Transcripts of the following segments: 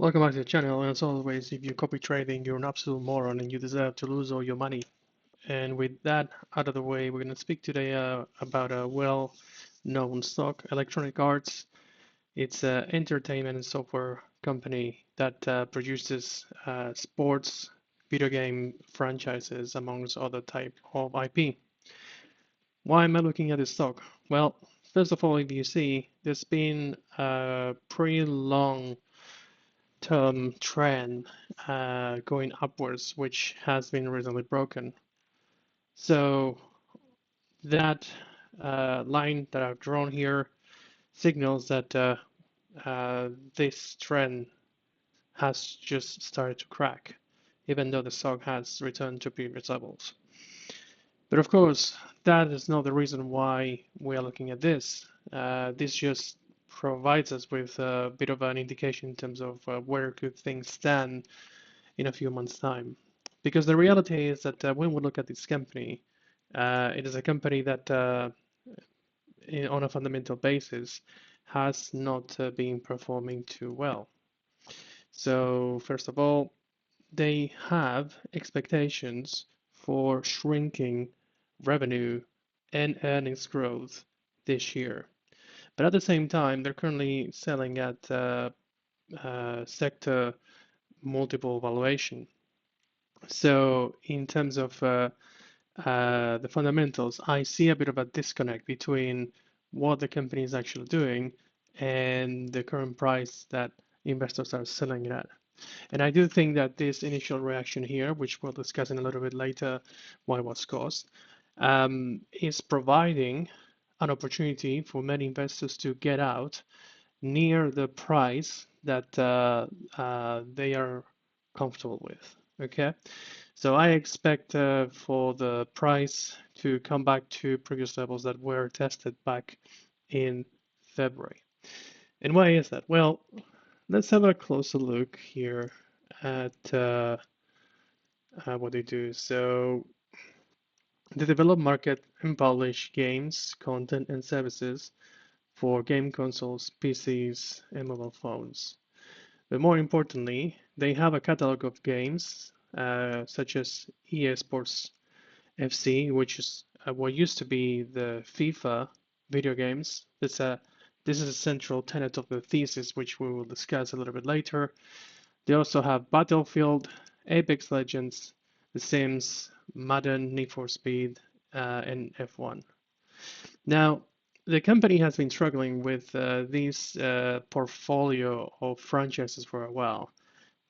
Welcome back to the channel, and as always, if you're copy trading, you're an absolute moron and you deserve to lose all your money. And with that out of the way, we're going to speak today about a well-known stock, Electronic Arts. It's an entertainment and software company that produces sports, video game franchises, amongst other type of IP. Why am I looking at this stock? Well, first of all, if you see, there's been a pretty long term trend going upwards, which has been recently broken. So that line that I've drawn here signals that this trend has just started to crack, even though the stock has returned to previous levels. But of course, that is not the reason why we are looking at this. This just provides us with a bit of an indication in terms of where could things stand in a few months' time. Because the reality is that when we look at this company, it is a company that, on a fundamental basis, has not been performing too well. So, first of all, they have expectations for shrinking revenue and earnings growth this year. But at the same time, they're currently selling at sector multiple valuation. So in terms of the fundamentals, I see a bit of a disconnect between what the company is actually doing and the current price that investors are selling it at. And I do think that this initial reaction here, which we'll discuss in a little bit later why it was caused, is providing an opportunity for many investors to get out near the price that they are comfortable with. Okay, so I expect for the price to come back to previous levels that were tested back in February. And why is that? Well, let's have a closer look here at what they do. So they develop, market, and publish games, content, and services for game consoles, PCs, and mobile phones. But more importantly, they have a catalog of games such as EA Sports FC, which is what used to be the FIFA video games. This is a central tenet of the thesis, which we will discuss a little bit later. They also have Battlefield, Apex Legends, The Sims, Madden, Need for Speed, and F1. Now, the company has been struggling with this portfolio of franchises for a while.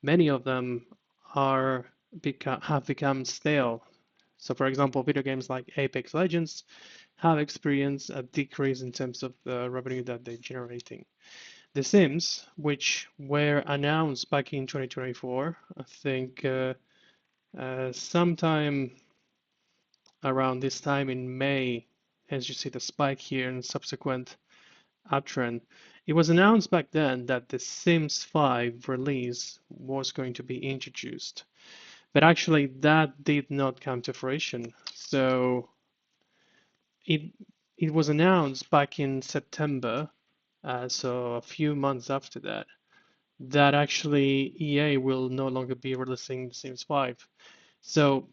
Many of them have become stale. So, for example, video games like Apex Legends have experienced a decrease in terms of the revenue that they're generating. The Sims, which were announced back in 2024, I think sometime around this time in May, as you see the spike here and subsequent uptrend. It was announced back then that the Sims 5 release was going to be introduced, but actually that did not come to fruition. So it it was announced back in September, so a few months after that, that actually EA will no longer be releasing The Sims 5. So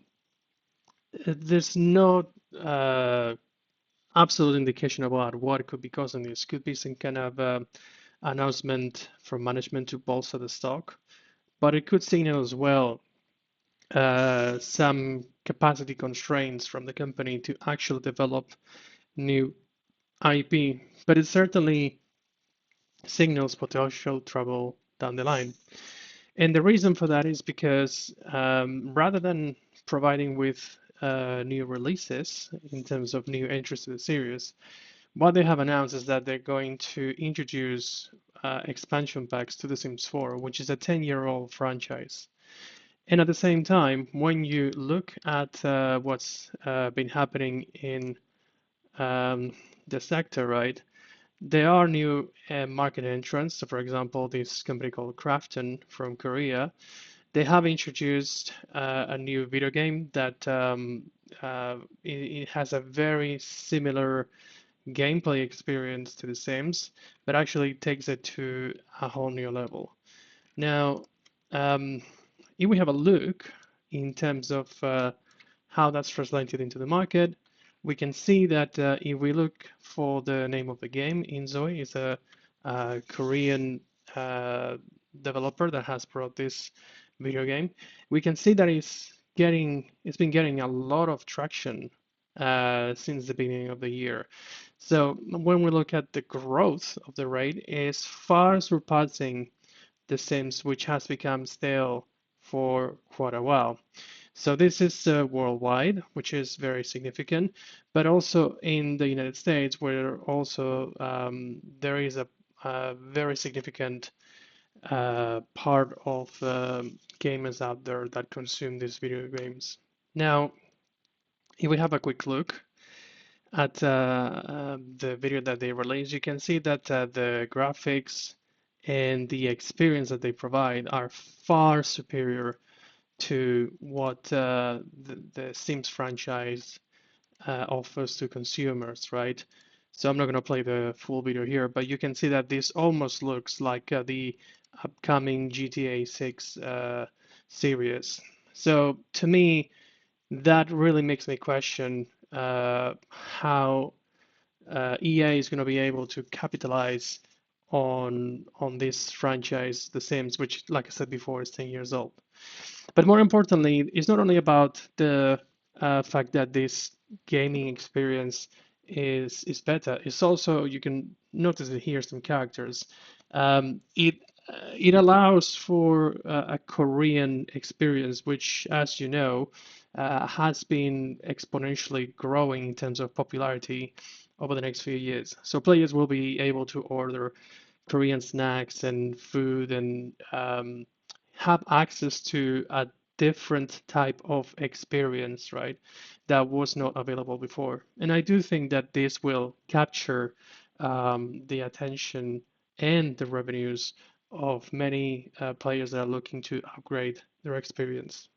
there's no absolute indication about what could be causing this. Could be some kind of announcement from management to bolster the stock, but it could signal as well some capacity constraints from the company to actually develop new IP. But it certainly signals potential trouble down the line. And the reason for that is because rather than providing with new releases in terms of new entries to the series, what they have announced is that they're going to introduce expansion packs to The Sims 4, which is a 10-year-old franchise. And at the same time, when you look at what's been happening in the sector, right, there are new market entrants. So, for example, this company called Krafton from Korea, they have introduced a new video game that it has a very similar gameplay experience to The Sims, but actually takes it to a whole new level. Now, um, if we have a look in terms of how that's translated into the market, we can see that if we look for the name of the game, Inzoi is a Korean uh, developer that has brought this video game. We can see that it's been getting a lot of traction since the beginning of the year. So when we look at the growth of the rate, is far surpassing the Sims, which has become stale for quite a while. So this is worldwide, which is very significant, but also in the United States, where also there is a very significant part of gamers out there that consume these video games. Now, if we have a quick look at the video that they released, you can see that the graphics and the experience that they provide are far superior to what the Sims franchise offers to consumers, right? So I'm not going to play the full video here, but you can see that this almost looks like the upcoming GTA 6 series. So to me, that really makes me question how EA is going to be able to capitalize on this franchise, The Sims, which, like I said before, is 10 years old. But more importantly, it's not only about the fact that this gaming experience is better. It's also, you can notice that here some characters. It allows for a Korean experience, which, as you know, has been exponentially growing in terms of popularity over the next few years. So players will be able to order Korean snacks and food and have access to a different type of experience, right? That was not available before. And I do think that this will capture the attention and the revenues of many players that are looking to upgrade their experience.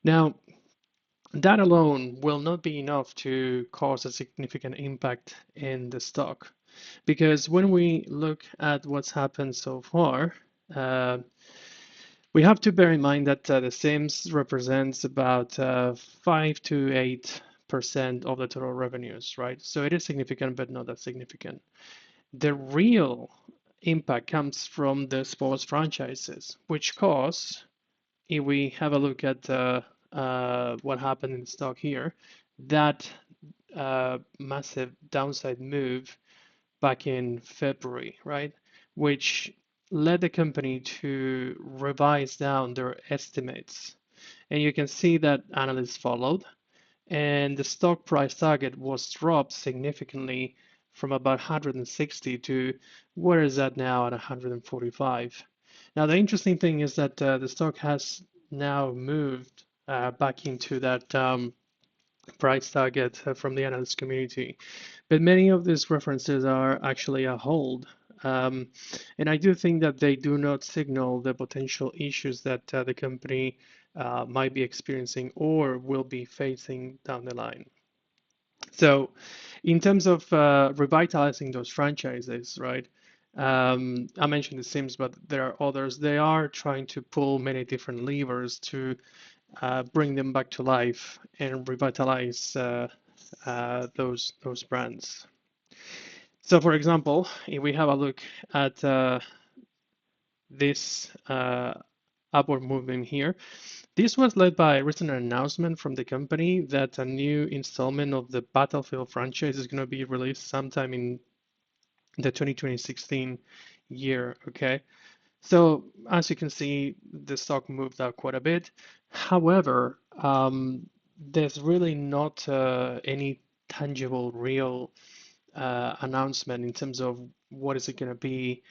Now, that alone will not be enough to cause a significant impact in the stock. Because when we look at what's happened so far, uh, we have to bear in mind that the Sims represents about 5 to 8% of the total revenues, right? So it is significant, but not that significant. The real impact comes from the sports franchises, which cause, if we have a look at what happened in the stock here, that massive downside move back in February, right? Which led the company to revise down their estimates. And you can see that analysts followed, and the stock price target was dropped significantly from about 160 to where is that now at 145. Now, the interesting thing is that the stock has now moved back into that price target from the analyst community. But many of these references are actually a hold. Um, and I do think that they do not signal the potential issues that the company might be experiencing or will be facing down the line. So, in terms of revitalizing those franchises, right? I mentioned The Sims, but there are others. They are trying to pull many different levers to bring them back to life and revitalize those brands. So, for example, if we have a look at this upward movement here, this was led by a recent announcement from the company that a new installment of the Battlefield franchise is going to be released sometime in the 2016 year. Okay, so as you can see, the stock moved up quite a bit. However, there's really not any tangible, real announcement in terms of what is it going to be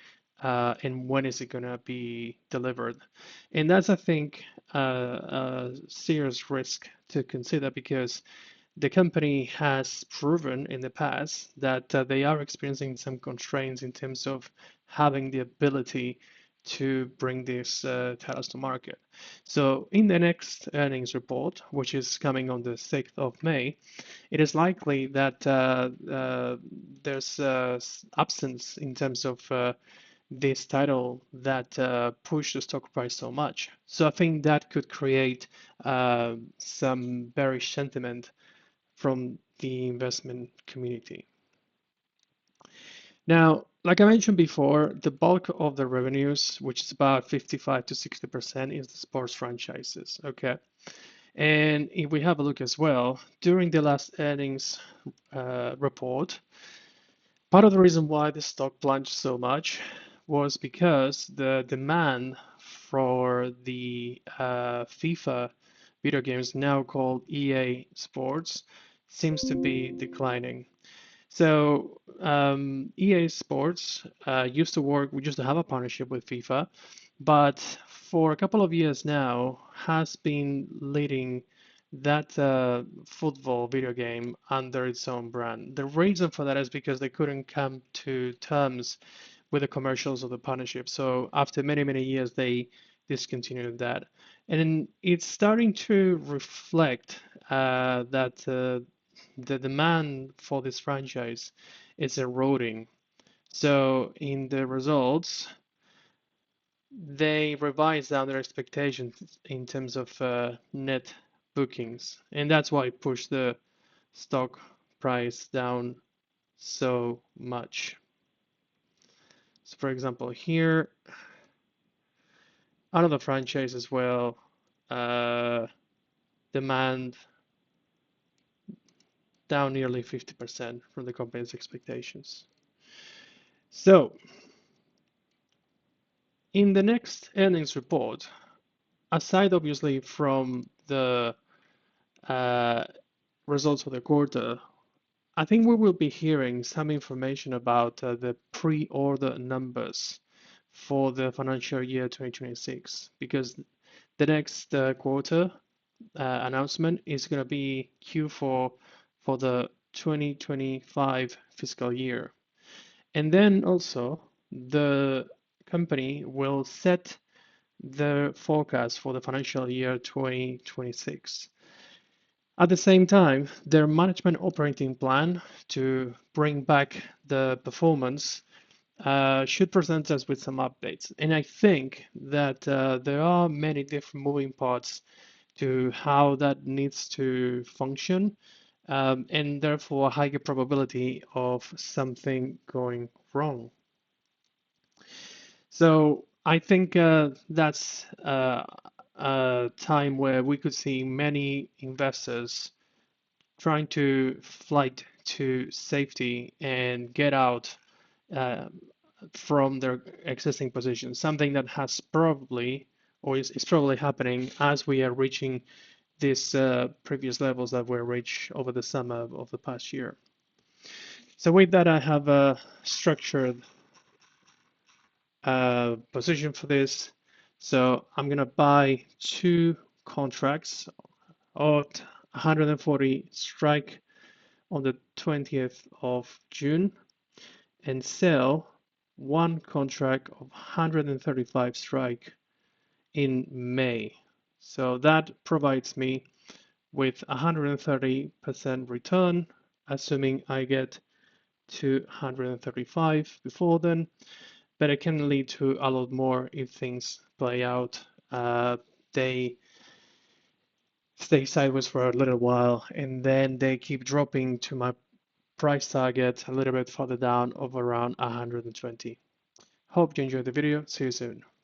and when is it going to be delivered. And that's, I think, a serious risk to consider because the company has proven in the past that they are experiencing some constraints in terms of having the ability to bring these titles to market. So in the next earnings report, which is coming on the 6th of May, it is likely that there's absence in terms of this title that pushed the stock price so much. So I think that could create some bearish sentiment from the investment community. Now, like I mentioned before, the bulk of the revenues, which is about 55 to 60%, is the sports franchises. Okay. And if we have a look as well, during the last earnings report, part of the reason why the stock plunged so much was because the demand for the FIFA video games, now called EA Sports, seems to be declining. So EA Sports we used to have a partnership with FIFA, but for a couple of years now has been leading that football video game under its own brand. The reason for that is because they couldn't come to terms with the commercials of the partnership. So after many, many years, they discontinued that. And it's starting to reflect that the demand for this franchise is eroding. So in the results, they revised down their expectations in terms of net bookings, and that's why it pushed the stock price down so much. So for example, here, another franchise as well, demand down nearly 50% from the company's expectations. So in the next earnings report, aside obviously from the uh, results of the quarter, I think we will be hearing some information about the pre-order numbers for the financial year 2026, because the next quarter announcement is going to be Q4 for the 2025 fiscal year. And then also the company will set the forecast for the financial year 2026. At the same time, their management operating plan to bring back the performance should present us with some updates. And I think that there are many different moving parts to how that needs to function, and therefore a higher probability of something going wrong. So I think that's a time where we could see many investors trying to flight to safety and get out uh, from their existing position, something that has probably or is probably happening as we are reaching these previous levels that were reached over the summer of the past year. So with that, I have a structured position for this. So I'm going to buy two contracts at 140 strike on the 20th of June and sell one contract of 135 strike in May. So that provides me with 130% return, assuming I get to 135 before then, but it can lead to a lot more if things play out. They stay sideways for a little while and then they keep dropping to my price target a little bit further down of around 120. Hope you enjoyed the video. See you soon.